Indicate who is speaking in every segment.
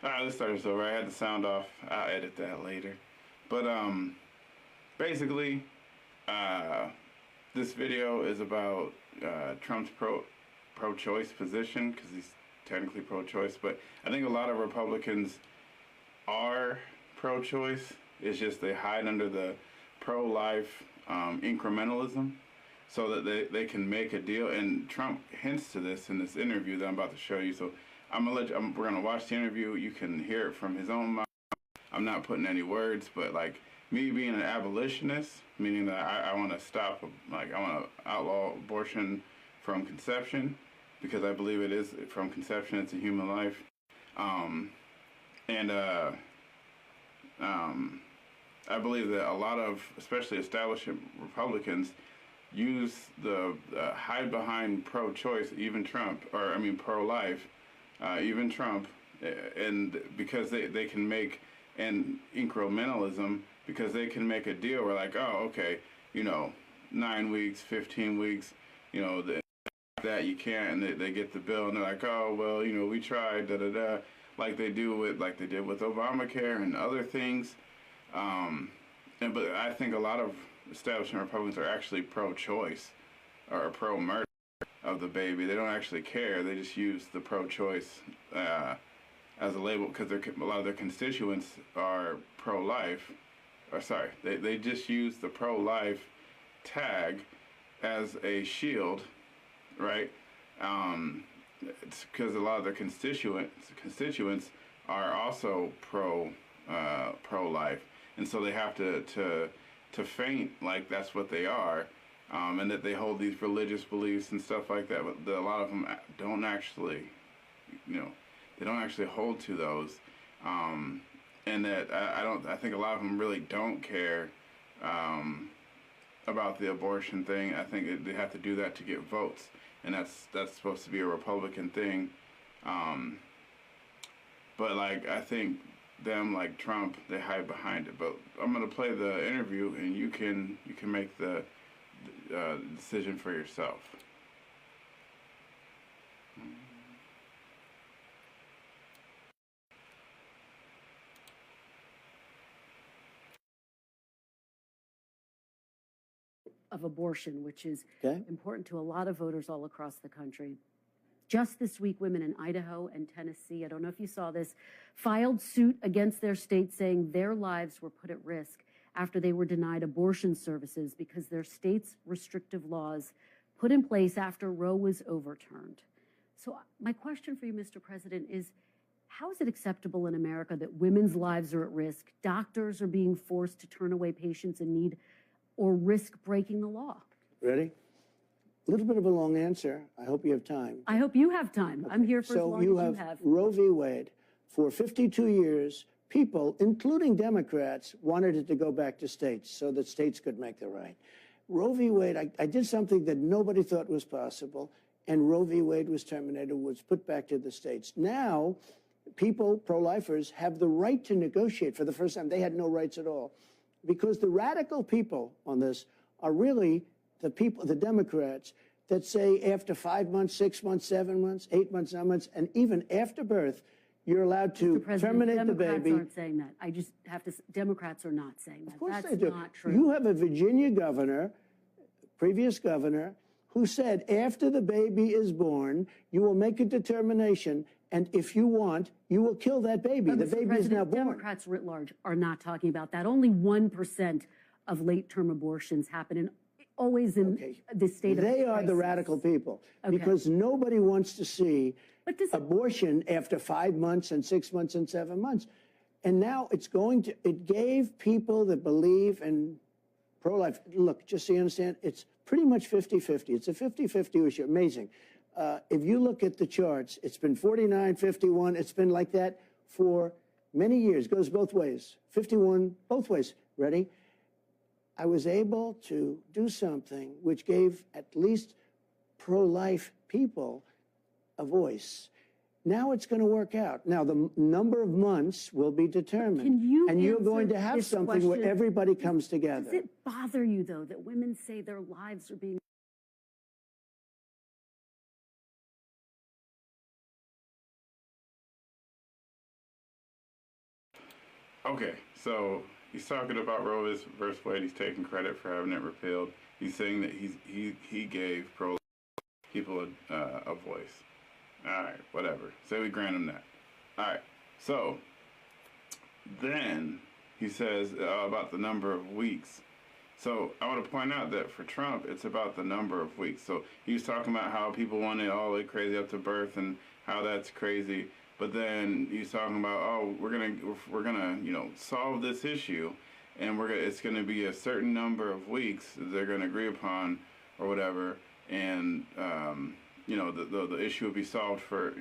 Speaker 1: All right, let's start this over. I had the sound off. I'll edit that later. But basically, uh, this video is about Trump's pro-choice position because he's technically pro-choice. But I think a lot of Republicans are pro-choice. It's just they hide under the pro-life incrementalism so that they can make a deal. And Trump hints to this in this interview that I'm about to show you. So we're gonna watch the interview. You can hear it from his own mouth. I'm not putting any words, but like me being an abolitionist, meaning that I want to stop, like I want to outlaw abortion from conception because I believe it is from conception. It's a human life, and I believe that a lot of, especially establishment Republicans, use the hide behind pro-choice, even Trump, or I mean pro-life, even Trump, and because they can make an incrementalism because they can make a deal where like, oh, okay, 9 weeks, 15 weeks, that you can't, and they get the bill and they're like, oh, well, we tried, da da da, like they did with Obamacare and other things. But I think a lot of establishment Republicans are actually pro-choice or pro-murder of the baby. They don't actually care. They just use the pro-choice as a label because a lot of their constituents are pro-life. Or sorry, they just use the pro-life tag as a shield, right? It's because a lot of their constituents are also pro-life, and so they have to feign like that's what they are, and that they hold these religious beliefs and stuff like that. But a lot of them don't actually, they don't actually hold to those, and that I think a lot of them really don't care about the abortion thing. I think they have to do that to get votes, and that's supposed to be a Republican thing. But like I think them like Trump, they hide behind it. But I'm gonna play the interview, and you can make the decision for yourself.
Speaker 2: Of abortion, which is important to a lot of voters all across the country. Just this week, women in Idaho and Tennessee, I don't know if you saw this, filed suit against their state saying their lives were put at risk after they were denied abortion services because their state's restrictive laws put in place after Roe was overturned. So my question for you, Mr. President, is how is it acceptable in America that women's lives are at risk, doctors are being forced to turn away patients in need, or risk breaking the law?
Speaker 3: Ready? A little bit of a long answer. I hope you have time.
Speaker 2: I hope you have time. Okay. I'm here for as long as you have.
Speaker 3: Roe v. Wade. For 52 years, people, including Democrats, wanted it to go back to states so that states could make the right. Roe v. Wade, I did something that nobody thought was possible, and Roe v. Wade was terminated, was put back to the states. Now, people, pro-lifers, have the right to negotiate for the first time. They had no rights at all. Because the radical people on this are really the people, the Democrats, that say after 5 months, 6 months, 7 months, 8 months, 9 months, and even after birth, you're allowed to terminate the baby.
Speaker 2: Democrats aren't saying that. I just have to. Democrats are not saying that.
Speaker 3: Of course
Speaker 2: That's
Speaker 3: they do.
Speaker 2: Not true.
Speaker 3: You have a Virginia governor, previous governor, who said after the baby is born, you will make a determination, and if you want, you will kill that baby. The baby is now born.
Speaker 2: Democrats writ large are not talking about that. Only 1% of late-term abortions happen, and always in the state of
Speaker 3: They are the radical people, because nobody wants to see abortion after 5 months and 6 months and 7 months. And now it gave people that believe in pro-life, look, just so you understand, it's pretty much 50-50. It's a 50-50 issue. Amazing. If you look at the charts, it's been 49, 51. It's been like that for many years. Goes both ways. 51, both ways. Ready? I was able to do something which gave at least pro-life people a voice. Now it's going to work out. Now, the number of months will be determined. And you're going to have something where everybody comes together.
Speaker 2: Does it bother you, though, that women say their lives are being
Speaker 1: Okay, so he's talking about Roe versus Wade. He's taking credit for having it repealed. He's saying that he gave pro people a voice. All right, whatever. Say we grant him that. All right. So then he says about the number of weeks. So I want to point out that for Trump, it's about the number of weeks. So he was talking about how people want it all the way crazy up to birth and how that's crazy. But then he's talking about, oh, we're gonna solve this issue, and it's gonna be a certain number of weeks that they're gonna agree upon or whatever, and the issue will be solved for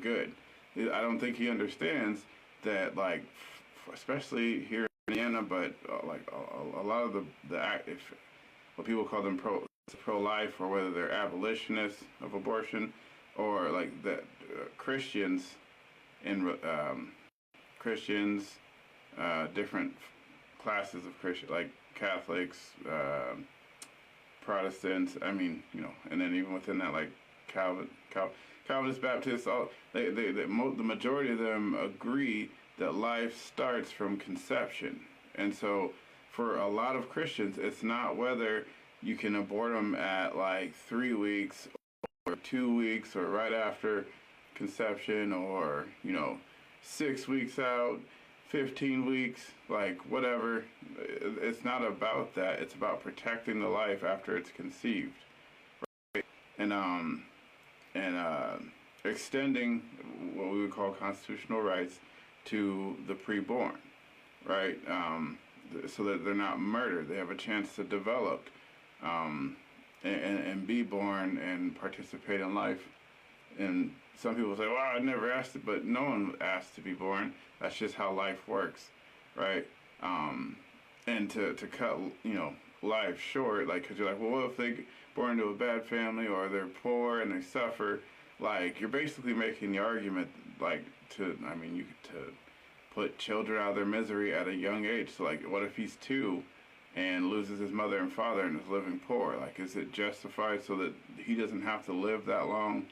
Speaker 1: good. I don't think he understands that, like, especially here in Indiana, but like a lot of what people call them pro-life, or whether they're abolitionists of abortion, or like that Christians and different classes of Christian, like Catholics, Protestants. I mean, and then even within that, like Calvinist, Baptists. The majority of them agree that life starts from conception, and so for a lot of Christians, it's not whether you can abort them at like 3 weeks or 2 weeks or right after conception, or 6 weeks out, 15 weeks, like whatever. It's not about that. It's about protecting the life after it's conceived, right? And extending what we would call constitutional rights to the preborn, right? So that they're not murdered. They have a chance to develop and be born and participate in life. And some people say, well, I never asked it, but no one asked to be born. That's just how life works, right? And to cut, life short, like, because you're like, well, what if they born into a bad family, or they're poor and they suffer? Like, you're basically making the argument, like, to put children out of their misery at a young age. So, like, what if he's 2 and loses his mother and father and is living poor? Like, is it justified so that he doesn't have to live that long,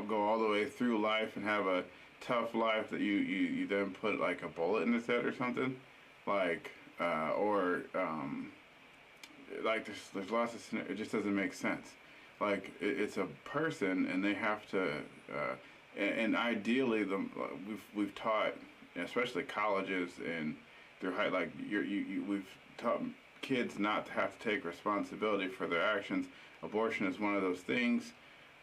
Speaker 1: go all the way through life and have a tough life that you then put like a bullet in his head or something? Like, like there's lots of scenarios. It just doesn't make sense. Like, it's a person, and they have to, and ideally, we've taught, especially colleges and through high, like we've taught kids not to have to take responsibility for their actions. Abortion is one of those things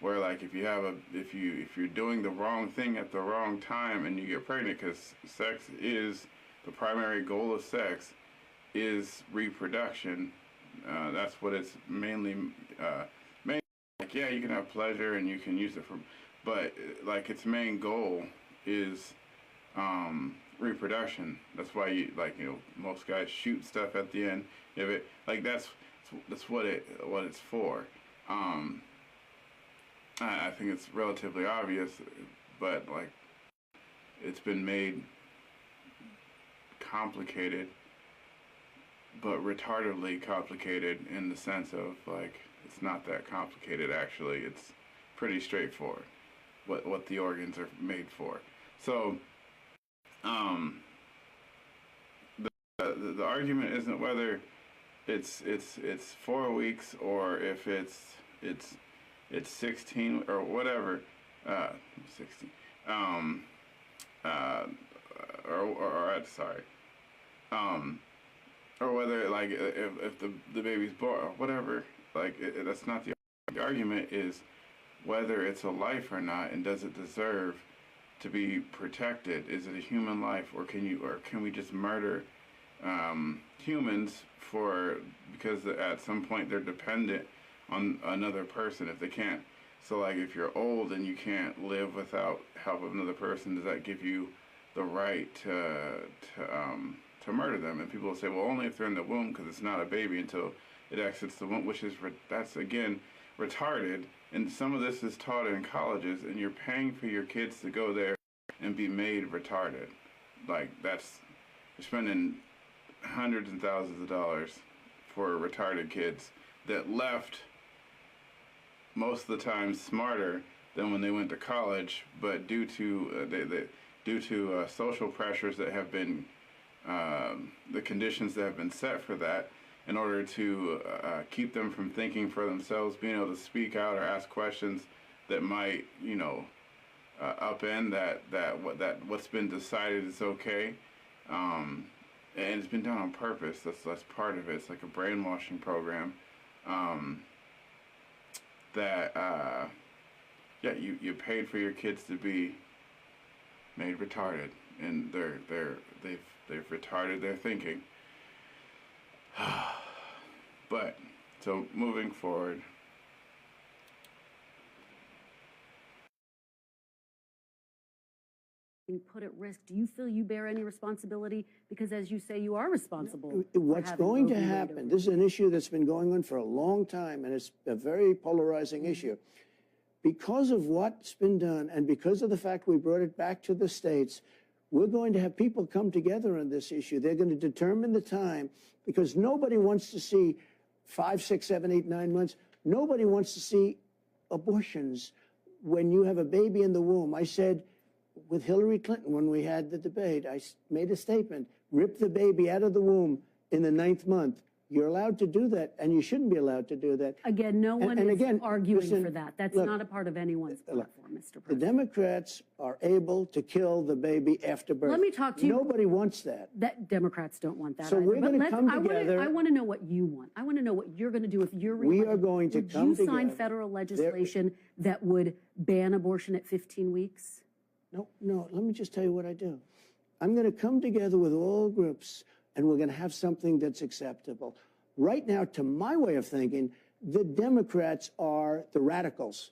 Speaker 1: where, like, if you're doing the wrong thing at the wrong time and you get pregnant, because sex is the primary goal of sex is reproduction. That's what it's mainly. Like, yeah, you can have pleasure and you can use it but like its main goal is reproduction. That's why most guys shoot stuff at the end of it. Like, that's what it's for. I think it's relatively obvious, but like, it's been made complicated, but retardedly complicated, in the sense of, like, it's not that complicated actually. It's pretty straightforward what the organs are made for. So the argument isn't whether it's 4 weeks or if it's 16 or whatever, 16, or whether, like, if the baby's born or whatever. Like, that's not the argument. Is whether it's a life or not, and does it deserve to be protected? Is it a human life, or can we just murder humans because at some point they're dependent on another person if they can't? So, like, if you're old and you can't live without help of another person, does that give you the right to murder them? And people will say, well, only if they're in the womb, because it's not a baby until it exits the womb, that's again retarded. And some of this is taught in colleges, and you're paying for your kids to go there and be made retarded. Like, you're spending hundreds and thousands of dollars for retarded kids that left most of the time smarter than when they went to college, but due to social pressures that have been the conditions that have been set for that, in order to keep them from thinking for themselves, being able to speak out or ask questions that might, upend what's been decided is okay. And it's been done on purpose. That's part of it. It's like a brainwashing program. You paid for your kids to be made retarded, and they've retarded their thinking. But so moving forward,
Speaker 2: put at risk. Do you feel you bear any responsibility? Because as you say, you are responsible.
Speaker 3: What's going to happen, this is an issue that's been going on for a long time, and it's a very polarizing issue. Because of what's been done, and because of the fact we brought it back to the states, we're going to have people come together on this issue. They're going to determine the time, because nobody wants to see 5, 6, 7, 8, 9 months. Nobody wants to see abortions when you have a baby in the womb. I said, with Hillary Clinton, when we had the debate, I made a statement, rip the baby out of the womb in the 9th month. You're allowed to do that, and you shouldn't be allowed to do that.
Speaker 2: Again, no one is arguing for that. That's not a part of anyone's platform, Mr. President.
Speaker 3: The Democrats are able to kill the baby after birth.
Speaker 2: Let me talk to you.
Speaker 3: Nobody wants that.
Speaker 2: Democrats don't want that
Speaker 3: So
Speaker 2: either.
Speaker 3: we're going to come together.
Speaker 2: I want to know what you want. I want to know what you're going to do if you're reelected.
Speaker 3: We are going to come together.
Speaker 2: Would you sign federal legislation that would ban abortion at 15 weeks?
Speaker 3: No, let me just tell you what I do. I'm going to come together with all groups, and we're going to have something that's acceptable. Right now, to my way of thinking, the Democrats are the radicals,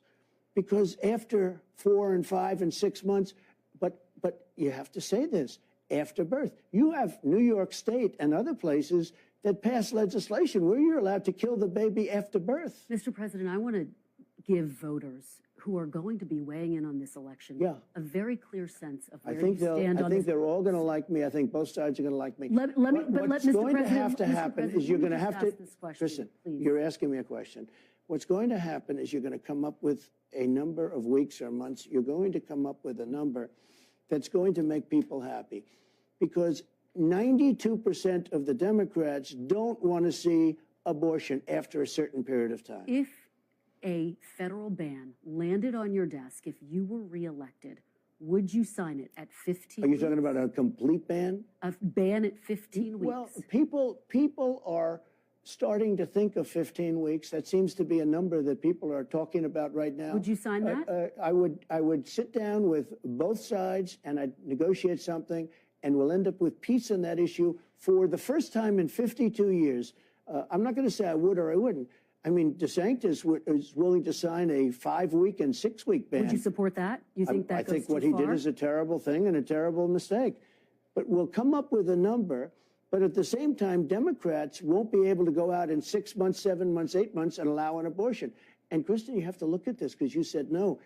Speaker 3: because after 4 and 5 and 6 months, but you have to say this, after birth. You have New York State and other places that pass legislation where you're allowed to kill the baby after birth.
Speaker 2: Mr. President, I want to give voters who are going to be weighing in on this election a very clear sense of where you stand on this.
Speaker 3: I think they're all going to like me. I think both sides are going to like me.
Speaker 2: What's going
Speaker 3: to have to happen is you're going to have to, Kristen, you're asking me a question. What's going to happen is you're going to come up with a number of weeks or months. You're going to come up with a number that's going to make people happy, because 92% of the Democrats don't want to see abortion after a certain period of time.
Speaker 2: If a federal ban landed on your desk, if you were reelected, would you sign it at 15 weeks?
Speaker 3: Are you talking about a complete ban?
Speaker 2: A ban at 15 weeks.
Speaker 3: Well, people are starting to think of 15 weeks. That seems to be a number that people are talking about right now.
Speaker 2: Would you sign that?
Speaker 3: I would sit down with both sides and I'd negotiate something, and we'll end up with peace on that issue for the first time in 52 years. I'm not going to say I would or I wouldn't. I mean, DeSantis is willing to sign a 5-week and 6-week ban.
Speaker 2: Would you support that? You think that goes too far?
Speaker 3: I think what he did is a terrible thing and a terrible mistake. But we'll come up with a number. But at the same time, Democrats won't be able to go out in 6 months, 7 months, 8 months and allow an abortion. And, Kristen, you have to look at this, because you said no.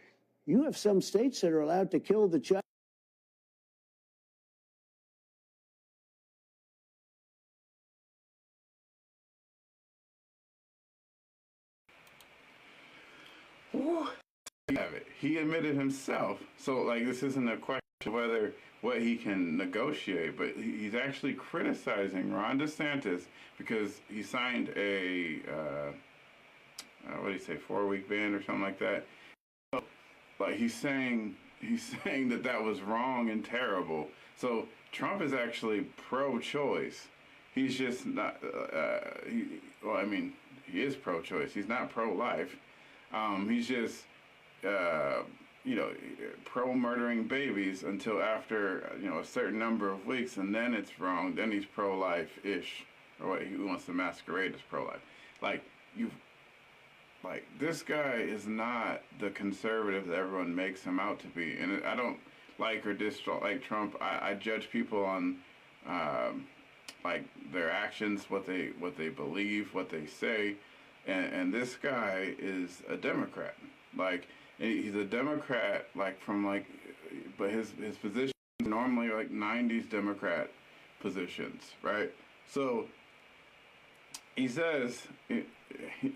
Speaker 3: You have some states that are allowed to kill the child.
Speaker 1: He admitted himself. So, like, this isn't a question of whether what he can negotiate, but he's actually criticizing Ron DeSantis because he signed a what do you say, 4-week ban or something like that. So, like, he's saying that was wrong and terrible. So Trump is actually pro-choice. He's just not. He is pro-choice. He's not pro-life. He's just, pro-murdering babies until after, a certain number of weeks, and then it's wrong. Then he's pro-life-ish, or what he wants to masquerade as pro-life. This guy is not the conservative that everyone makes him out to be. And I don't like or dislike Trump. I judge people on, their actions, what they believe, what they say. And this guy is a Democrat. He's a Democrat, but his position is normally 90s Democrat positions, right? So he says, he's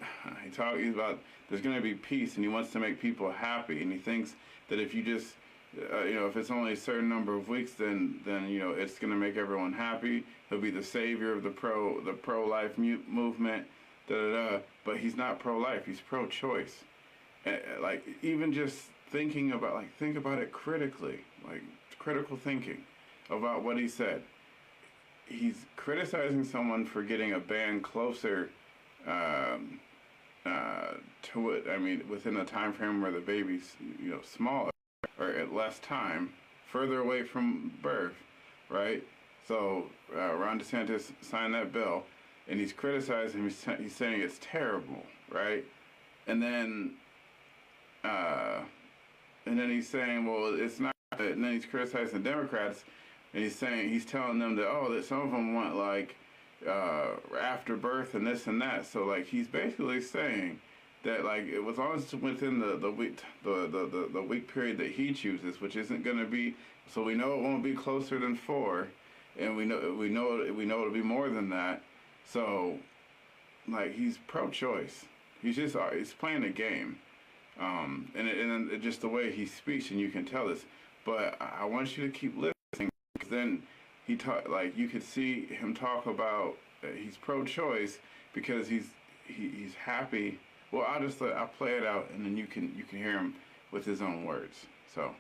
Speaker 1: about there's going to be peace, and he wants to make people happy, and he thinks that if you just, if it's only a certain number of weeks, then it's going to make everyone happy. He'll be the savior of the pro-life movement. But he's not pro-life. He's pro-choice. Like, even just think about it critically, like critical thinking about what he said. He's criticizing someone for getting a ban closer to it. I mean, within a time frame where the baby's smaller or at less time, further away from birth, right? So Ron DeSantis signed that bill, and he's criticizing. He's saying it's terrible, right? And then he's saying, well, it's not. And then he's criticizing the Democrats, and he's telling them that some of them want like after birth and this and that. So like he's basically saying that like as long as it's within the week period that he chooses, which isn't going to be. So we know it won't be closer than 4, and we know it'll be more than that. So like he's pro-choice. He's playing a game. And just the way he speaks, and you can tell this. But I want you to keep listening, because then you could see him talk about he's pro-choice because he's happy. Well, I'll play it out, and then you can hear him with his own words. So.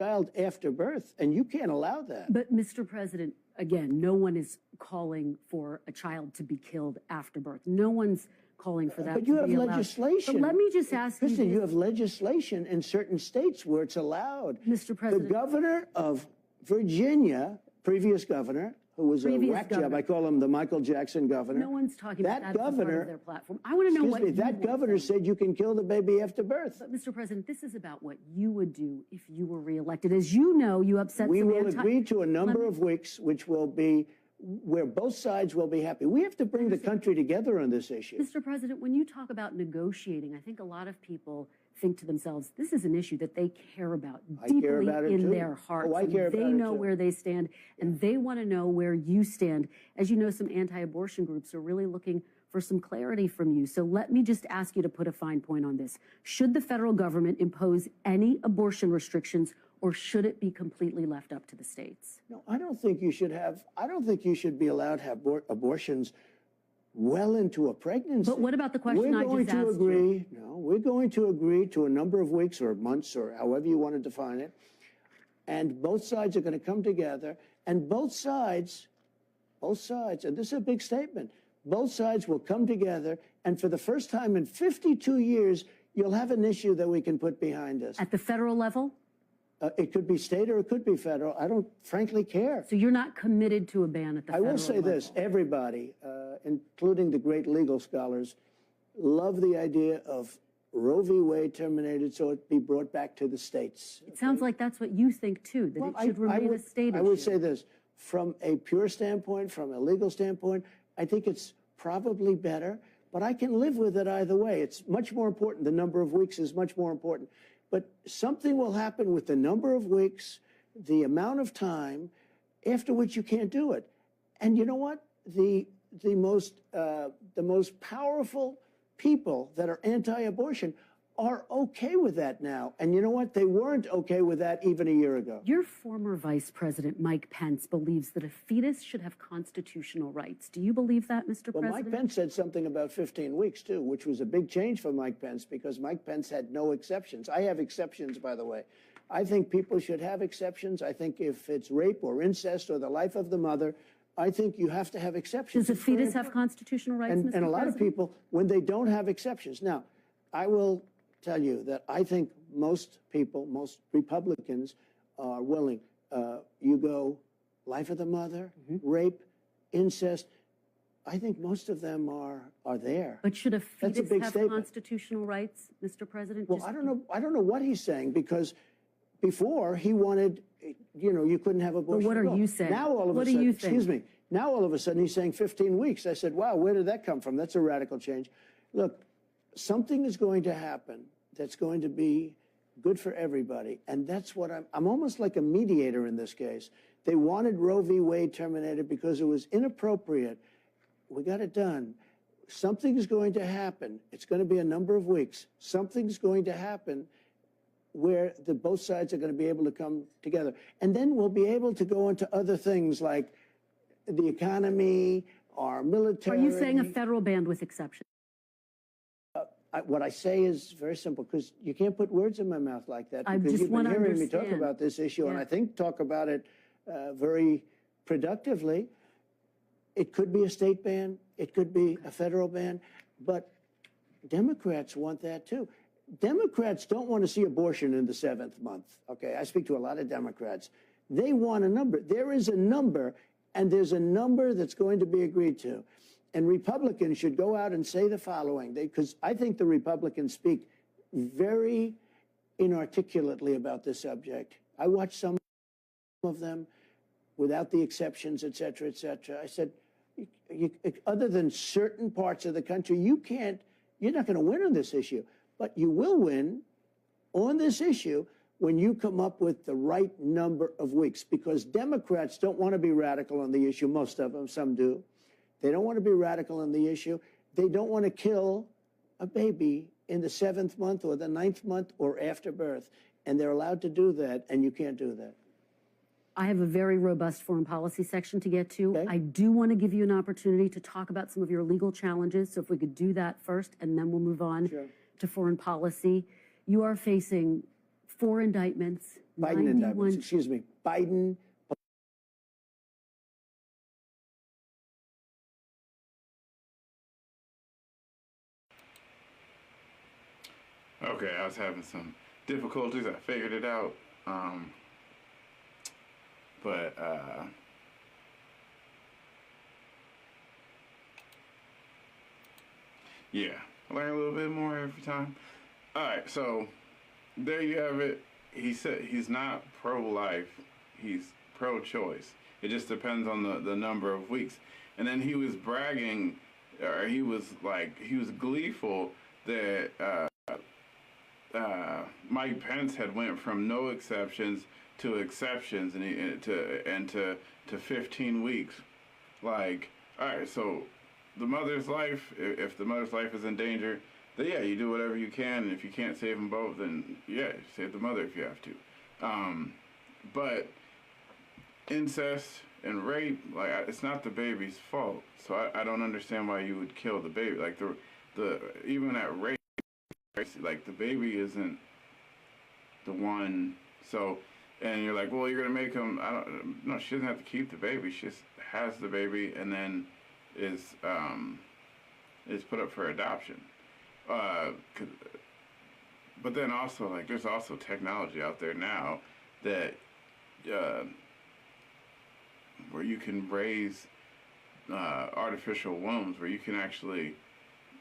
Speaker 3: Child after birth, and you can't allow that.
Speaker 2: But Mr. President, again, no one is calling for a child to be killed after birth. No one's calling for that.
Speaker 3: But you have legislation.
Speaker 2: But let me just ask you.
Speaker 3: Listen, you have legislation in certain states where it's allowed.
Speaker 2: Mr. President.
Speaker 3: The governor of Virginia, previous governor, who was a whack job. I call him the Michael Jackson governor.
Speaker 2: No one's talking about that
Speaker 3: governor,
Speaker 2: as part of their platform. I want to know what
Speaker 3: that governor said you can kill the baby after birth.
Speaker 2: But Mr. President, this is about what you would do if you were reelected. As you know, you upset.
Speaker 3: We will agree to a number of weeks, which will be where both sides will be happy. We have to bring the country together on this issue.
Speaker 2: Mr. President, when you talk about negotiating, I think a lot of people think to themselves, this is an issue that they care about deeply in their hearts. They know where they stand, and they want to know where you stand. As you know, some anti-abortion groups are really looking for some clarity from you. So let me just ask you to put a fine point on this. Should the federal government impose any abortion restrictions, or should it be completely left up to the states?
Speaker 3: No, I don't think you should be allowed to have abortions well into a pregnancy.
Speaker 2: But what about the question I just asked you?
Speaker 3: We're going to agree to a number of weeks or months or however you want to define it. And both sides are going to come together, and both sides, and this is a big statement, both sides will come together, and for the first time in 52 years, you'll have an issue that we can put behind us.
Speaker 2: At the federal level?
Speaker 3: It could be state or it could be federal. I don't frankly care.
Speaker 2: So you're not committed to a ban at the federal level?
Speaker 3: I will say this, everybody, including the great legal scholars, love the idea of Roe v. Wade terminated so it be brought back to the states.
Speaker 2: It sounds like that's what you think, too, that it should remain a state issue.
Speaker 3: I would say this, from a pure standpoint, from a legal standpoint, I think it's probably better, but I can live with it either way. It's much more important. The number of weeks is much more important. But something will happen with the number of weeks, the amount of time, after which you can't do it. And you know what? The most powerful people that are anti-abortion are okay with that now. And you know what? They weren't okay with that even a year ago.
Speaker 2: Your former Vice President, Mike Pence, believes that a fetus should have constitutional rights. Do you believe that, Mr. President?
Speaker 3: Mike Pence said something about 15 weeks, too, which was a big change for Mike Pence because Mike Pence had no exceptions. I have exceptions, by the way. I think people should have exceptions. I think if it's rape or incest or the life of the mother, I think you have to have exceptions.
Speaker 2: Does a fetus have constitutional rights, Mr. President?
Speaker 3: And a lot of people, when they don't have exceptions. Now, I will tell you that I think most people, most Republicans are willing. You go life of the mother, rape, incest. I think most of them are there.
Speaker 2: But should a
Speaker 3: That's a
Speaker 2: fetus
Speaker 3: big
Speaker 2: have
Speaker 3: statement.
Speaker 2: constitutional rights, Mr. President?
Speaker 3: Well, I don't know. I don't know what he's saying, because before he wanted, you couldn't have abortion.
Speaker 2: But what are you saying?
Speaker 3: Now all of a sudden, excuse me. Now all of a sudden he's saying 15 weeks. I said, wow, where did that come from? That's a radical change. Look, something is going to happen that's going to be good for everybody, and that's what I'm almost like a mediator in this case. They wanted Roe v. Wade terminated because it was inappropriate. We got it done. Something's going to happen. It's going to be a number of weeks. Something's going to happen where both sides are going to be able to come together. And then we'll be able to go into other things like the economy, our military.
Speaker 2: Are you saying a federal ban with exceptions?
Speaker 3: What I say is very simple, because you can't put words in my mouth like that.
Speaker 2: I
Speaker 3: Because
Speaker 2: just
Speaker 3: you've been
Speaker 2: want to
Speaker 3: hearing me
Speaker 2: understand.
Speaker 3: talk about this issue, and
Speaker 2: Yeah.
Speaker 3: I think talk about it very productively. It could be a state ban. It could be a federal ban. But Democrats want that too. Democrats don't want to see abortion in the 7th month. Okay, I speak to a lot of Democrats. They want a number. There is a number, and there's a number that's going to be agreed to. And Republicans should go out and say the following, because I think the Republicans speak very inarticulately about this subject. I watched some of them without the exceptions, et cetera, et cetera. I said, other than certain parts of the country, you're not going to win on this issue. But you will win on this issue when you come up with the right number of weeks, because Democrats don't want to be radical on the issue. Most of them, some do. They don't want to be radical on the issue. They don't want to kill a baby in the 7th month or the 9th month or after birth. And they're allowed to do that, and you can't do that.
Speaker 2: I have a very robust foreign policy section to get to.
Speaker 3: Okay.
Speaker 2: I do want to give you an opportunity to talk about some of your legal challenges. So if we could do that first, and then we'll move on to foreign policy. You are facing 4 indictments.
Speaker 3: Biden indictments, excuse me. Biden.
Speaker 1: Okay, I was having some difficulties. I figured it out. Yeah, I learn a little bit more every time. All right, so there you have it. He said he's not pro-life, he's pro-choice. It just depends on the number of weeks. And then he was bragging, or he was gleeful that Mike Pence had went from no exceptions to exceptions and to 15 weeks. Like, all right, so the mother's life, if the mother's life is in danger, then yeah, you do whatever you can, and if you can't save them both, then yeah, save the mother if you have to. But incest and rape, like, it's not the baby's fault. So I don't understand why you would kill the baby. Like the even at rape, like the baby isn't the one. So, and you're like, well, you're gonna make him. No, she doesn't have to keep the baby. She just has the baby and then is put up for adoption. But then also, like, there's also technology out there now that where you can raise artificial wombs, where you can actually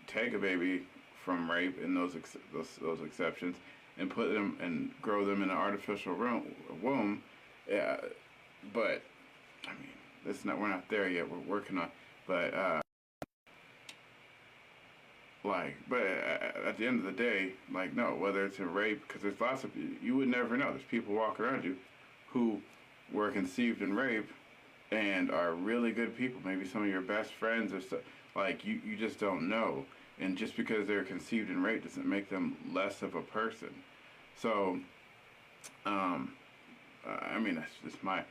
Speaker 1: take a baby from rape in those exceptions and put them and grow them in an artificial womb. Yeah, but I mean, we're not there yet. We're working on, but at the end of the day, like, no, whether it's a rape, because there's lots of, you would never know. There's people walking around you who were conceived in rape and are really good people. Maybe some of your best friends or stuff. Like, you just don't know. And just because they're conceived in rape doesn't make them less of a person. So, I mean, that's just my,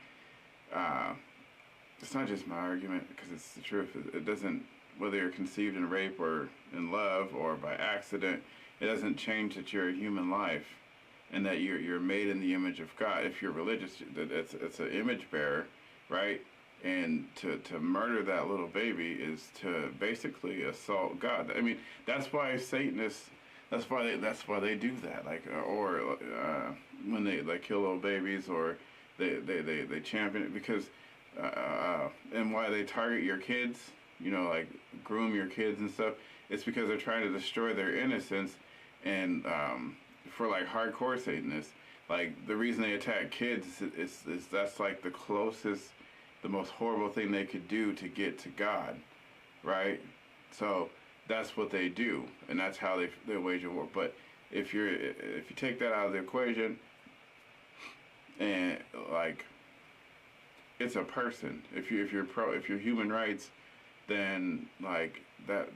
Speaker 1: it's not just my argument, because it's the truth. It doesn't, whether you're conceived in rape or in love or by accident, it doesn't change that you're a human life and that you're made in the image of God. If you're religious, it's an image bearer, right? And to murder that little baby is to basically assault God. I mean, that's why Satanists, that's why they do that. Like, or when they kill little babies, or they champion it, because and why they target your kids, you know, like groom your kids and stuff, it's because they're trying to destroy their innocence. And for like hardcore Satanists, like the reason they attack kids is that's like the closest, the most horrible thing they could do to get to God, right? So that's what they do, and that's how they wage a war. But if you take that out of the equation, and like it's a person. If you're human rights, then like that,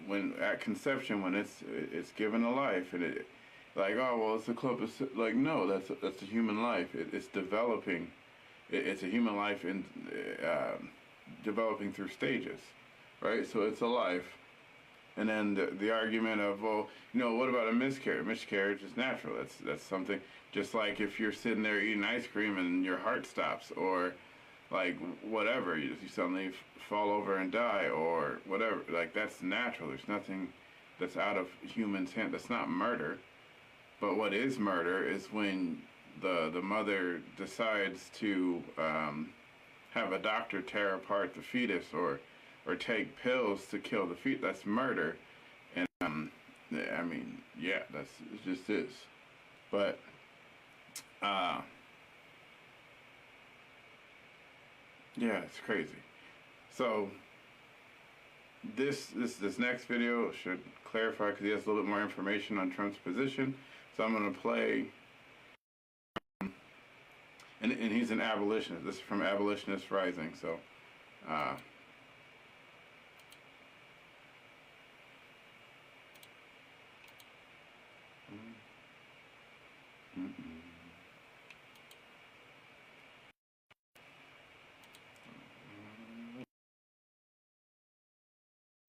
Speaker 1: when at conception, when it's given a life, and it like, oh well, it's a club of, like, no, that's a human life. It's developing. It's a human life in developing through stages, right? So it's a life. And then the argument of, well, you know, what about a miscarriage? Miscarriage is natural. That's something. Just like if you're sitting there eating ice cream and your heart stops, or like whatever, you suddenly fall over and die, or whatever. Like, that's natural. There's nothing that's out of human's hand. That's not murder. But what is murder is when the mother decides to have a doctor tear apart the fetus, or take pills to kill the fetus. That's murder. And I mean, yeah, it just is. But yeah, it's crazy. So this next video should clarify, because he has a little bit more information on Trump's position. So I'm going to play, and he's an abolitionist. This is from Abolitionist Rising. So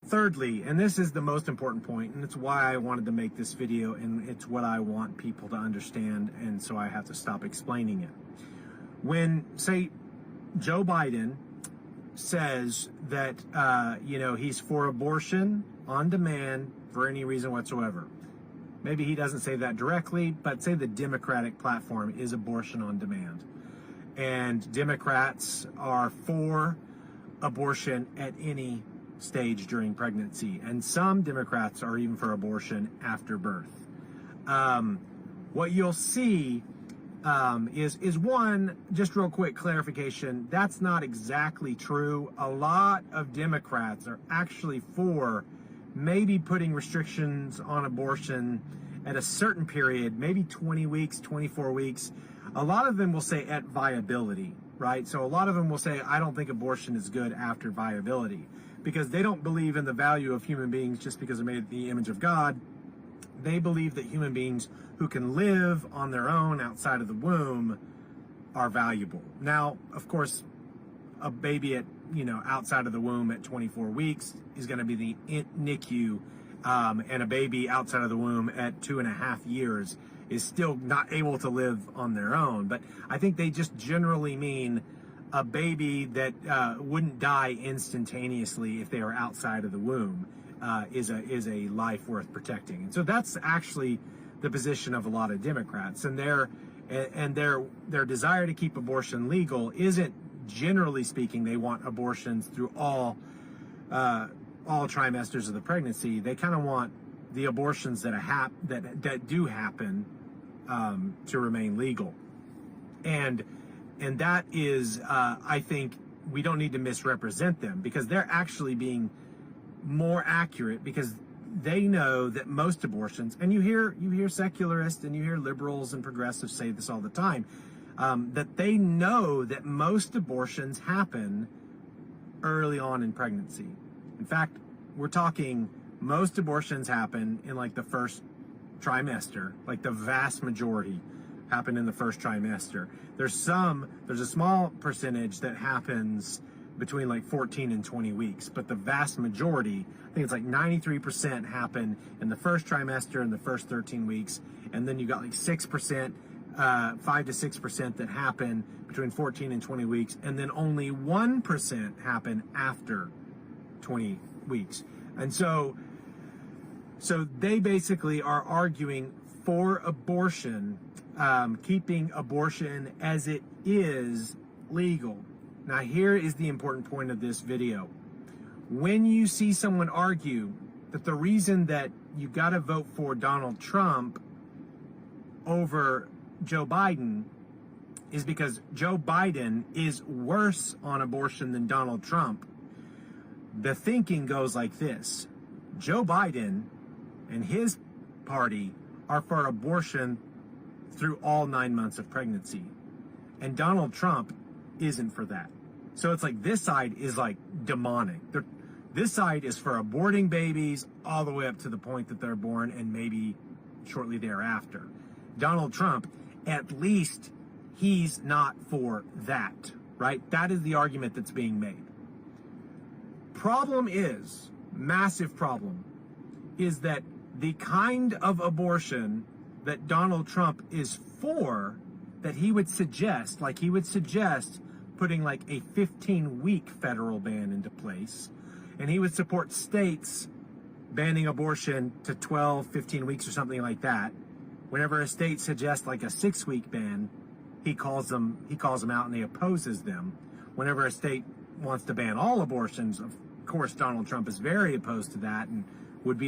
Speaker 4: thirdly, and this is the most important point, and it's why I wanted to make this video, and it's what I want people to understand, and so I have to stop explaining it. When, say, Joe Biden says that, you know, he's for abortion on demand for any reason whatsoever. Maybe he doesn't say that directly, but say the Democratic platform is abortion on demand. And Democrats are for abortion at any stage during pregnancy, and some Democrats are even for abortion after birth. What you'll see is one, just real quick clarification, that's not exactly true. A lot of Democrats are actually for maybe putting restrictions on abortion at a certain period, maybe 20 weeks, 24 weeks. A lot of them will say at viability, right? So a lot of them will say, I don't think abortion is good after viability, because they don't believe in the value of human beings just because they're made in the image of God. They believe that human beings who can live on their own outside of the womb are valuable. Now, of course, a baby at, you know, outside of the womb at 24 weeks is going to be the NICU, and a baby outside of the womb at 2.5 years is still not able to live on their own. But I think they just generally mean a baby that wouldn't die instantaneously if they were outside of the womb is a life worth protecting. And so that's actually the position of a lot of Democrats, and their desire to keep abortion legal isn't, generally speaking, they want abortions through all trimesters of the pregnancy. They kind of want the abortions that do happen to remain legal, and that is, I think, we don't need to misrepresent them, because they're actually being more accurate, because they know that most abortions, and you hear secularists and you hear liberals and progressives say this all the time, that they know that most abortions happen early on in pregnancy. In fact, we're talking most abortions happen in like the first trimester, like the vast majority happen in the first trimester. There's a small percentage that happens between like 14 and 20 weeks, but the vast majority, I think it's like 93%, happen in the first trimester in the first 13 weeks, and then you got like 6%, 5 to 6% that happen between 14 and 20 weeks, and then only 1% happen after 20 weeks. And so they basically are arguing for abortion, keeping abortion as it is legal. Now, here is the important point of this video. when you see someone argue that the reason that you got to vote for Donald Trump over Joe Biden is because Joe Biden is worse on abortion than Donald Trump, the thinking goes like this. Joe Biden and his party are for abortion through all 9 months of pregnancy. And Donald Trump isn't for that. So it's like this side is like demonic. This side is for aborting babies all the way up to the point that they're born and maybe shortly thereafter. Donald Trump, at least he's not for that, right? That is the argument that's being made. Problem is, massive problem, is that the kind of abortion that Donald Trump is for, that he would suggest, like he would suggest putting like a 15-week federal ban into place, and he would support states banning abortion to 12, 15 weeks or something like that. Whenever a state suggests like a 6-week ban, he calls them out and he opposes them. Whenever a state wants to ban all abortions, of course Donald Trump is very opposed to that and would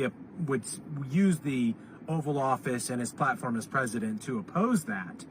Speaker 4: use the Oval Office and his platform as president to oppose that.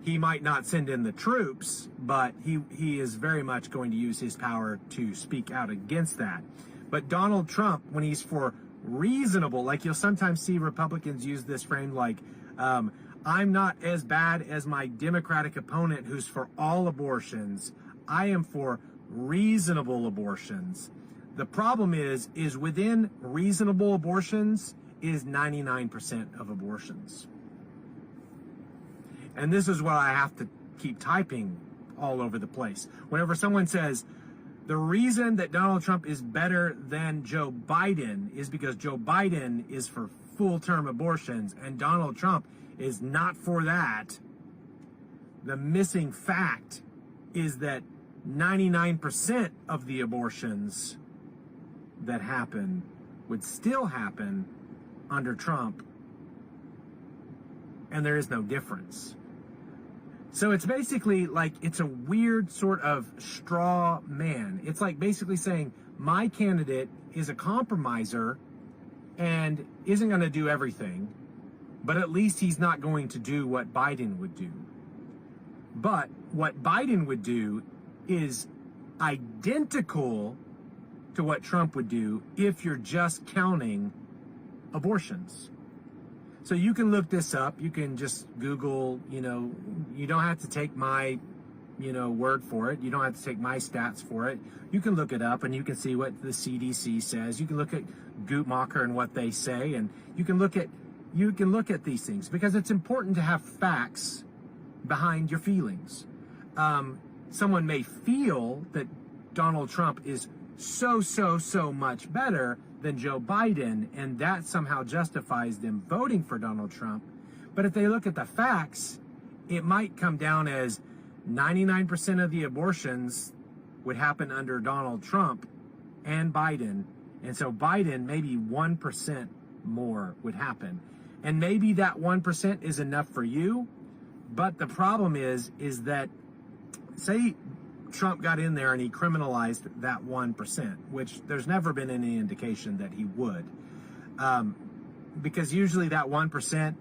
Speaker 4: He might not send in the troops, but he is very much going to use his power to speak out against that. But Donald Trump, when he's for reasonable, like you'll sometimes see Republicans use this frame like, I'm not as bad as my Democratic opponent who's for all abortions. I am for reasonable abortions. The problem is within reasonable abortions is 99% of abortions. And this is what I have to keep typing all over the place. Whenever someone says, the reason that Donald Trump is better than Joe Biden is because Joe Biden is for full-term abortions and Donald Trump is not for that, the missing fact is that 99% of the abortions that happen would still happen under Trump, and there is no difference. So it's basically like it's a weird sort of straw man. It's like basically saying my candidate is a compromiser and isn't going to do everything, but at least he's not going to do what Biden would do. But what Biden would do is identical to what Trump would do if you're just counting abortions. So you can look this up. You can just Google, you don't have to take my, word for it. You don't have to take my stats for it. You can look it up and you can see what the CDC says. You can look at Guttmacher and what they say, and you can look at these things because it's important to have facts behind your feelings. Someone may feel that Donald Trump is so much better than Joe Biden, and that somehow justifies them voting for Donald Trump. But if they look at the facts, it might come down as 99% of the abortions would happen under Donald Trump and Biden. And so Biden, maybe 1% more would happen. And maybe that 1% is enough for you. But the problem is that, say Trump got in there and he criminalized that 1%, which there's never been any indication that he would. Because usually that 1%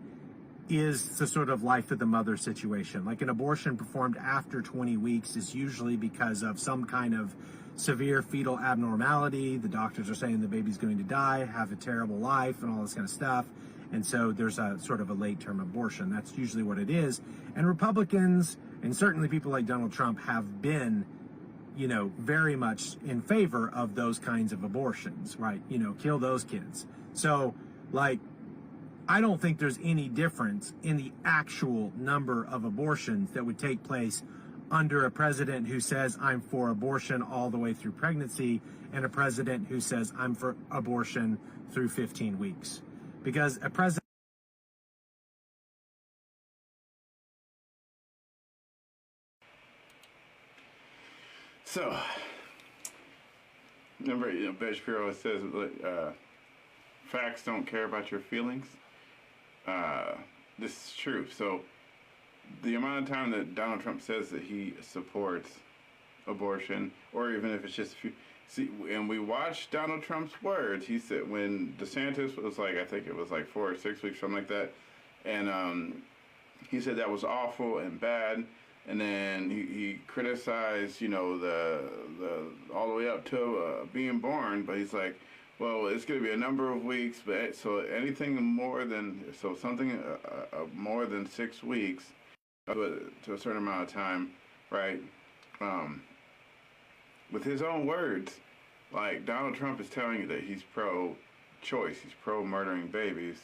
Speaker 4: is the sort of life of the mother situation. Like an abortion performed after 20 weeks is usually because of some kind of severe fetal abnormality. The doctors are saying the baby's going to die, have a terrible life, and all this kind of stuff. And so there's a sort of a late-term abortion. That's usually what it is. And Republicans, and certainly people like Donald Trump, have been, very much in favor of those kinds of abortions, right? Kill those kids. So, I don't think there's any difference in the actual number of abortions that would take place under a president who says, I'm for abortion all the way through pregnancy, and a president who says, I'm for abortion through 15 weeks. Because a president...
Speaker 1: So, remember, Ben Shapiro says, facts don't care about your feelings. This is true. So, the amount of time that Donald Trump says that he supports abortion, or even if it's just a few, See, and we watched Donald Trump's words. He said when DeSantis was like, I think it was like 4 or 6 weeks, something like that, and he said that was awful and bad. And then he criticized, you know, the all the way up to being born. But he's like, well, it's going to be a number of weeks. But so anything more than something more than 6 weeks to a certain amount of time, right? With his own words, like Donald Trump is telling you that he's pro-choice, he's pro-murdering babies,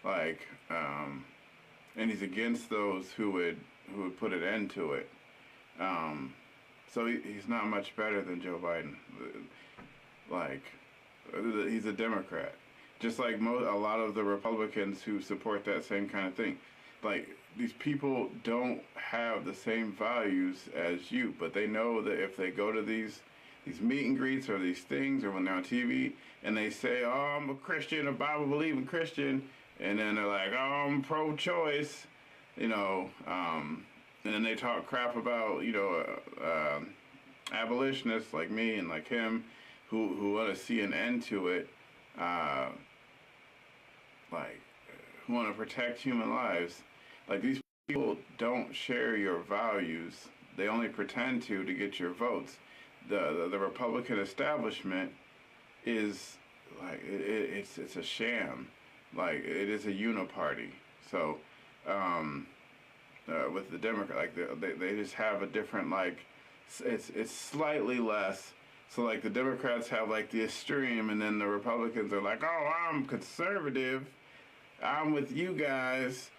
Speaker 1: like, and he's against those who would put an end to it. So he's not much better than Joe Biden. Like, he's a Democrat, just like a lot of the Republicans who support that same kind of thing. Like, these people don't have the same values as you, but they know that if they go to these meet and greets or these things, or when they're on TV and they say, "Oh, I'm a Christian, a Bible-believing Christian," and then they're like, "Oh, I'm pro-choice," you know, and then they talk crap about, you know, abolitionists like me and like him who want to see an end to it, like, who want to protect human lives. Like, these people don't share your values. They only pretend to get your votes. The Republican establishment is like it's a sham. Like, it is a uniparty. So with the Democrat, like they just have a different, like, it's slightly less. So like the Democrats have like the extreme, and then the Republicans are like, "Oh, I'm conservative. I'm with you guys,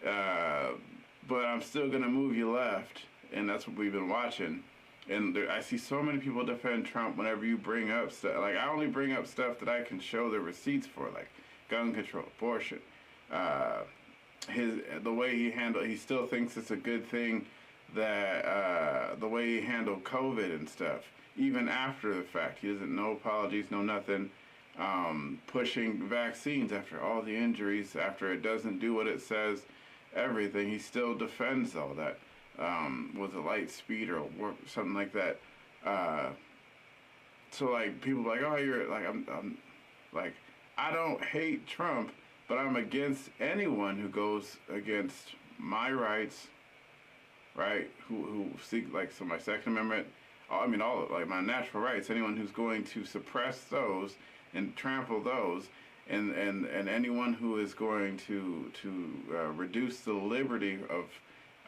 Speaker 1: but I'm still gonna move you left," and that's what we've been watching. And I see so many people defend Trump whenever you bring up stuff. Like, I only bring up stuff that I can show the receipts for, like gun control, abortion. The way he still thinks it's a good thing that the way he handled COVID and stuff, even after the fact. He doesn't, no apologies, no nothing. Pushing vaccines after all the injuries, after it doesn't do what it says, everything, he still defends all that. Was it light speed or something like that? So like people are like, "Oh, you're like," I'm like, I don't hate Trump, but I'm against anyone who goes against my rights, right? Who seek, like, so my Second Amendment, I mean all of, like, my natural rights. Anyone who's going to suppress those and trample those, and anyone who is going to reduce the liberty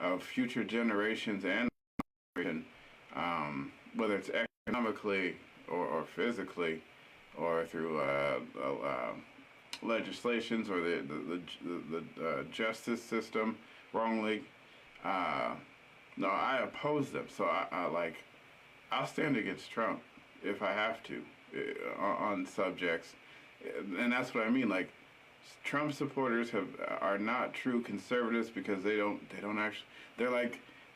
Speaker 1: of future generations and whether it's economically or physically or through legislations or the justice system wrongly. No, I oppose them. So I'll stand against Trump if I have to on subjects, and that's what I mean. Like, Trump supporters are not true conservatives because they don't actually.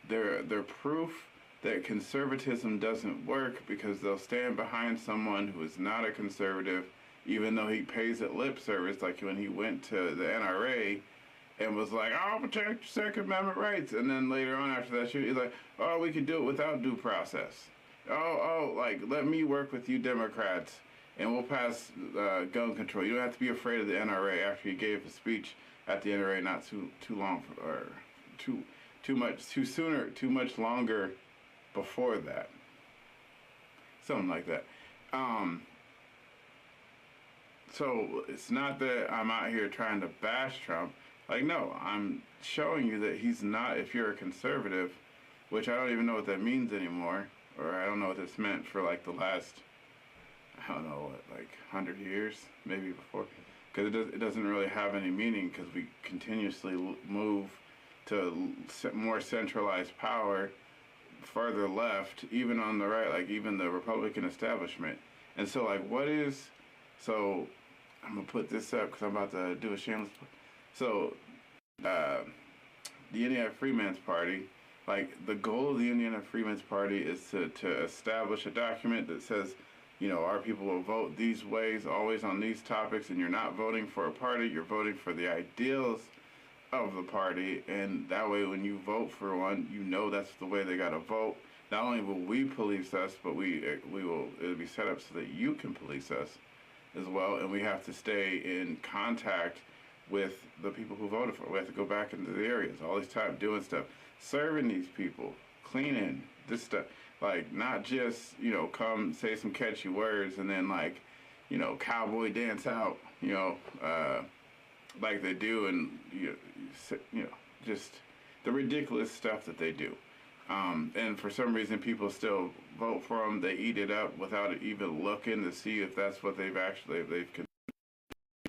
Speaker 1: They're proof that conservatism doesn't work because they'll stand behind someone who is not a conservative, even though he pays it lip service. Like when he went to the NRA and was like, "I'll protect your Second Amendment rights," and then later on after that shit, he's like, "Oh, we could do it without due process. Like, let me work with you Democrats, and we'll pass gun control. You don't have to be afraid of the NRA." After he gave a speech at the NRA not too long or too much longer before that, something like that. So it's not that I'm out here trying to bash Trump. Like, no, I'm showing you that he's not. If you're a conservative, which I don't even know what that means anymore, or I don't know what this meant for like the last, I don't know, what, like 100 years, maybe before, because it doesn't really have any meaning, because we continuously move to more centralized power, further left, even on the right, like even the Republican establishment. And so, like, so I'm gonna put this up because I'm about to do a shameless. So, the Indiana Freemen's Party, like, the goal of the Indiana Freemen's Party is to establish a document that says, you know, our people will vote these ways, always on these topics, and you're not voting for a party, you're voting for the ideals of the party, and that way when you vote for one, you know that's the way they gotta vote, not only will we police us, but it'll be set up so that you can police us as well, and we have to stay in contact with the people who voted for. We have to go back into the areas all this time, doing stuff, serving these people, cleaning this stuff. Like, not just, come say some catchy words and then, like, cowboy dance out, like they do, and, just the ridiculous stuff that they do. And for some reason, people still vote for them. They eat it up without even looking to see if that's what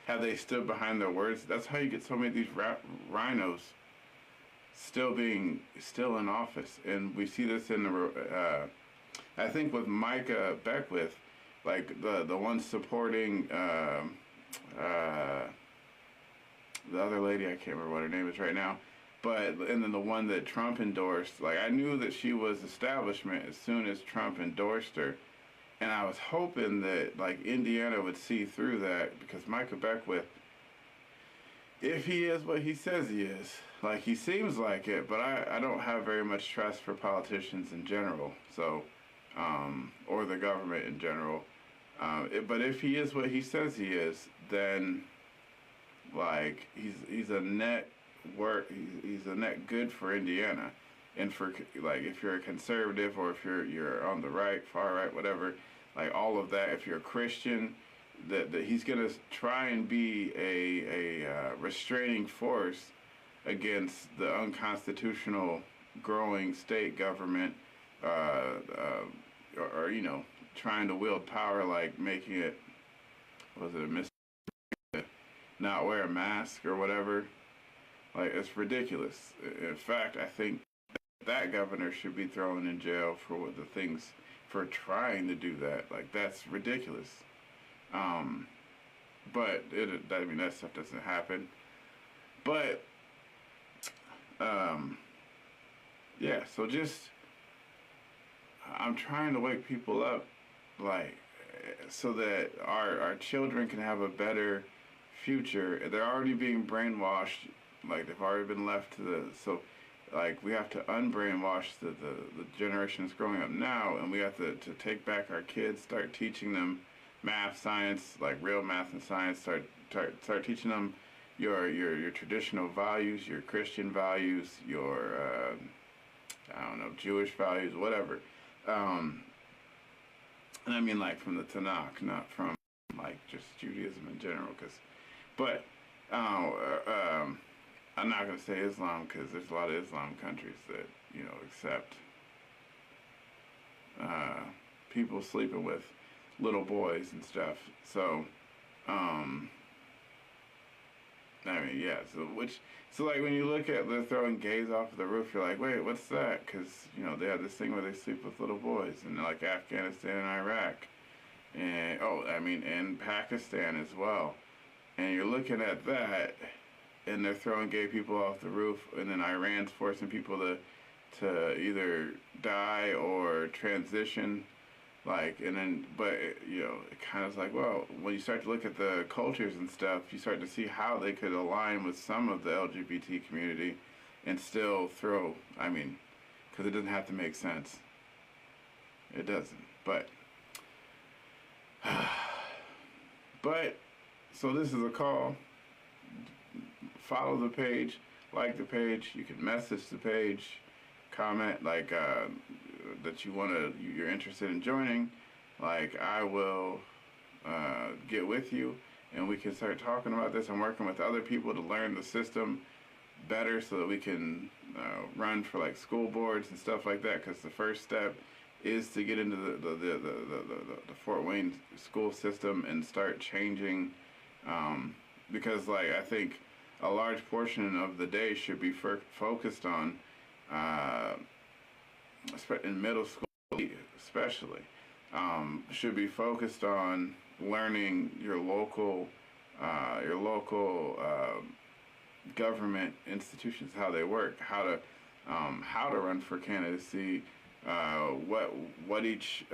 Speaker 1: have they stood behind their words. That's how you get so many of these rhinos still in office. And we see this in the, I think with Micah Beckwith, like the one supporting the other lady, I can't remember what her name is right now, and then the one that Trump endorsed, like, I knew that she was establishment as soon as Trump endorsed her. And I was hoping that, like, Indiana would see through that, because Micah Beckwith, if he is what he says he is, like, he seems like it, but I don't have very much trust for politicians in general, so, or the government in general. But if he is what he says he is, then, like, he's a net good for Indiana. And for, like, if you're a conservative, or if you're on the right, far right, whatever, like, all of that, if you're a Christian, that he's going to try and be a restraining force against the unconstitutional growing state government, or trying to wield power, like making it, was it a mistake to not wear a mask or whatever. Like, it's ridiculous. In fact, I think that governor should be thrown in jail for for trying to do that. Like, that's ridiculous. But that stuff doesn't happen. But yeah, so just, I'm trying to wake people up, like, so that our children can have a better future. They're already being brainwashed, like, they've already been left so, like, we have to unbrainwash the generation that's growing up now, and we have to take back our kids, start teaching them math, science, like real math and science, start teaching them your traditional values, your Christian values, your I don't know, Jewish values, whatever. And I mean, like, from the Tanakh, not from, like, just Judaism in general, but I'm not going to say Islam, because there's a lot of Islam countries that, accept people sleeping with little boys and stuff. So, I mean, yeah, so like, when you look at they're throwing gays off of the roof, you're like, wait, what's that? Because, they have this thing where they sleep with little boys, and like Afghanistan and Iraq, and, and Pakistan as well. And you're looking at that, and they're throwing gay people off the roof, and then Iran's forcing people to either die or transition, like, and then, but, it kind of is like, well, when you start to look at the cultures and stuff, you start to see how they could align with some of the LGBT community and still throw, because it doesn't have to make sense. It doesn't, but so this is a call. Follow the page, like the page. You can message the page, comment, like, that you're interested in joining. Like, I will get with you, and we can start talking about this. I'm working with other people to learn the system better, so that we can run for, like, school boards and stuff like that. Because the first step is to get into the Fort Wayne school system and start changing. Because, like, I think a large portion of the day should be focused on, in middle school especially, should be focused on learning your local government institutions, how they work, how to run for candidacy, what each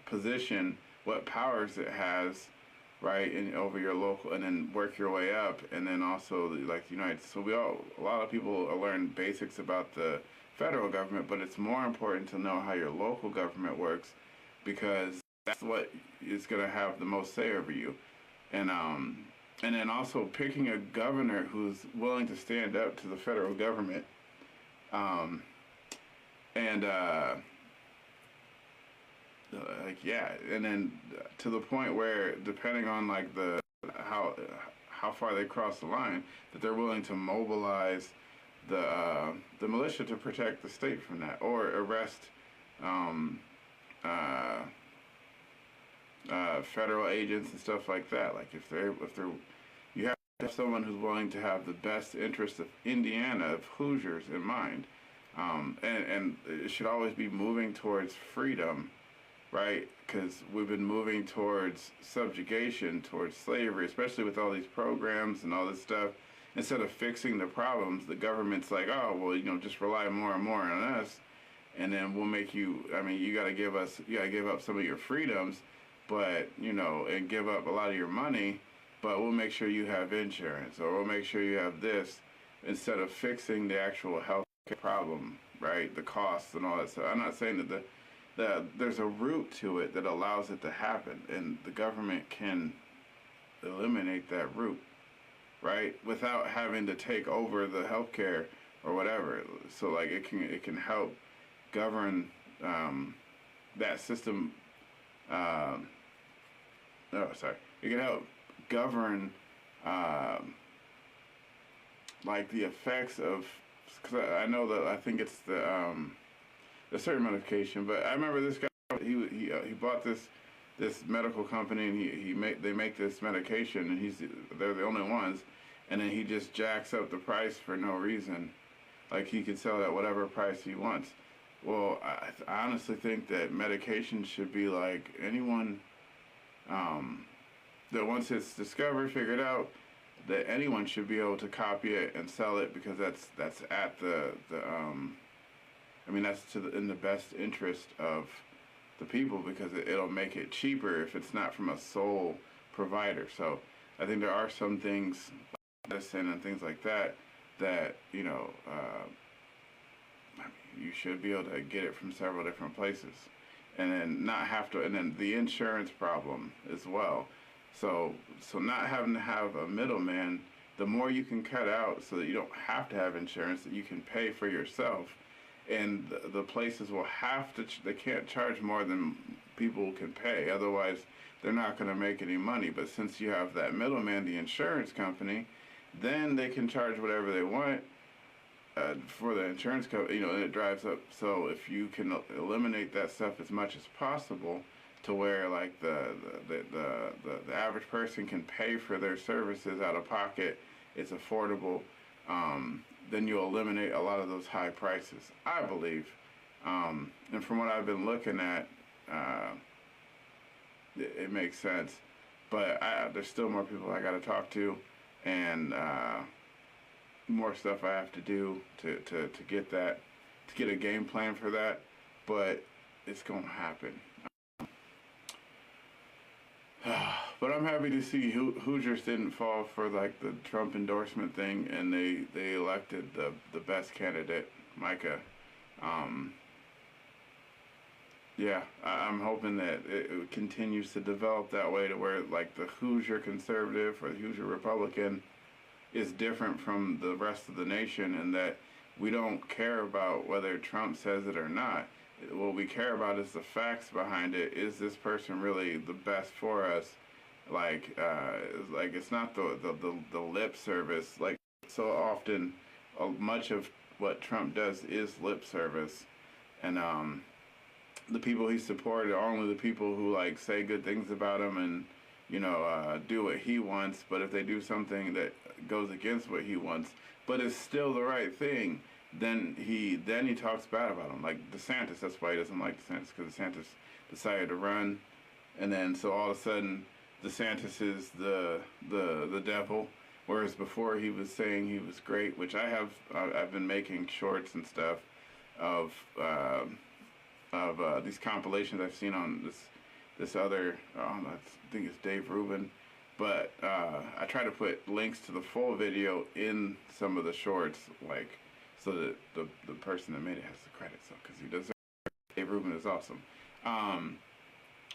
Speaker 1: position, what powers it has, right, and over your local, and then work your way up, and then also, like, the United. So a lot of people learn basics about the federal government, but it's more important to know how your local government works, because that's what is going to have the most say over you. And then also picking a governor who's willing to stand up to the federal government, and like, yeah, and then to the point where, depending on like how far they cross the line, that they're willing to mobilize the militia to protect the state from that, or arrest federal agents and stuff like that. Like if they're you have to have someone who's willing to have the best interest of Indiana, of Hoosiers, in mind, and it should always be moving towards freedom, right? Because we've been moving towards subjugation, towards slavery, especially with all these programs and all this stuff. Instead of fixing the problems, the government's like, oh, well, just rely more and more on us, and then we'll make you. I mean, you got to give up some of your freedoms, but and give up a lot of your money, but we'll make sure you have insurance, or we'll make sure you have this, instead of fixing the actual health problem, right? The costs and all that stuff. I'm not saying that there's a route to it that allows it to happen, and the government can eliminate that route, right, without having to take over the healthcare or whatever. So like it can help govern that system. It can help govern like the effects of. Because I know that I think it's a certain medication, but I remember this guy. He bought this medical company, and they make this medication, and they're the only ones, and then he just jacks up the price for no reason. Like he could sell it at whatever price he wants. Well, I honestly think that medication should be like anyone that once it's discovered, figured out, that anyone should be able to copy it and sell it, because that's at that's in the best interest of the people, because it'll make it cheaper if it's not from a sole provider. So I think there are some things, like medicine and things like that, you should be able to get it from several different places, and then not have to. And then the insurance problem as well. So not having to have a middleman, the more you can cut out, so that you don't have to have insurance, that you can pay for yourself, and the places will have to. They can't charge more than people can pay. Otherwise, they're not going to make any money. But since you have that middleman, the insurance company, then they can charge whatever they want for the insurance company. And it drives up. So if you can eliminate that stuff as much as possible, to where like the average person can pay for their services out of pocket, it's affordable, then you'll eliminate a lot of those high prices, I believe. And from what I've been looking at, it makes sense. But there's still more people I got to talk to, and more stuff I have to do to get a game plan for that. But it's going to happen. But I'm happy to see Hoosiers didn't fall for like the Trump endorsement thing, and they elected the best candidate, Micah. I'm hoping that it continues to develop that way, to where like the Hoosier conservative or the Hoosier Republican is different from the rest of the nation, and that we don't care about whether Trump says it or not. What we care about is the facts behind it. Is this person really the best for us? Like it's not the lip service. Like so often, much of what Trump does is lip service, and the people he supported are only the people who like say good things about him and do what he wants. But if they do something that goes against what he wants, but it's still the right thing, then he talks bad about him. Like DeSantis, that's why he doesn't like DeSantis, because DeSantis decided to run, and then so all of a sudden DeSantis is the devil, whereas before he was saying he was great, which I've been making shorts and stuff of these compilations I've seen on this other I think it's Dave Rubin, but I try to put links to the full video in some of the shorts, like so that the person that made it has the credit. So because he deserves it. Dave Rubin is awesome.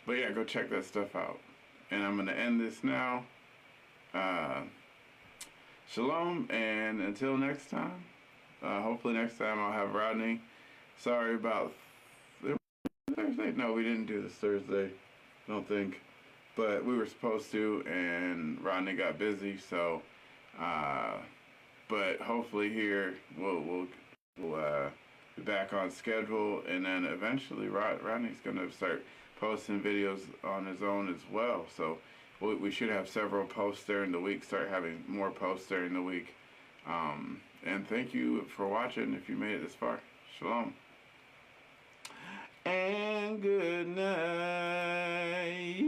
Speaker 1: But yeah, go check that stuff out. And I'm gonna end this now. Shalom, and until next time. Hopefully next time I'll have Rodney. Sorry about Thursday. No, we didn't do this Thursday. I don't think. But we were supposed to, and Rodney got busy. So, but hopefully here we'll be back on schedule, and then eventually Rodney's gonna start posting videos on his own as well. So we should have several posts during the week. Start having more posts during the week. And thank you for watching. If you made it this far, shalom and good night.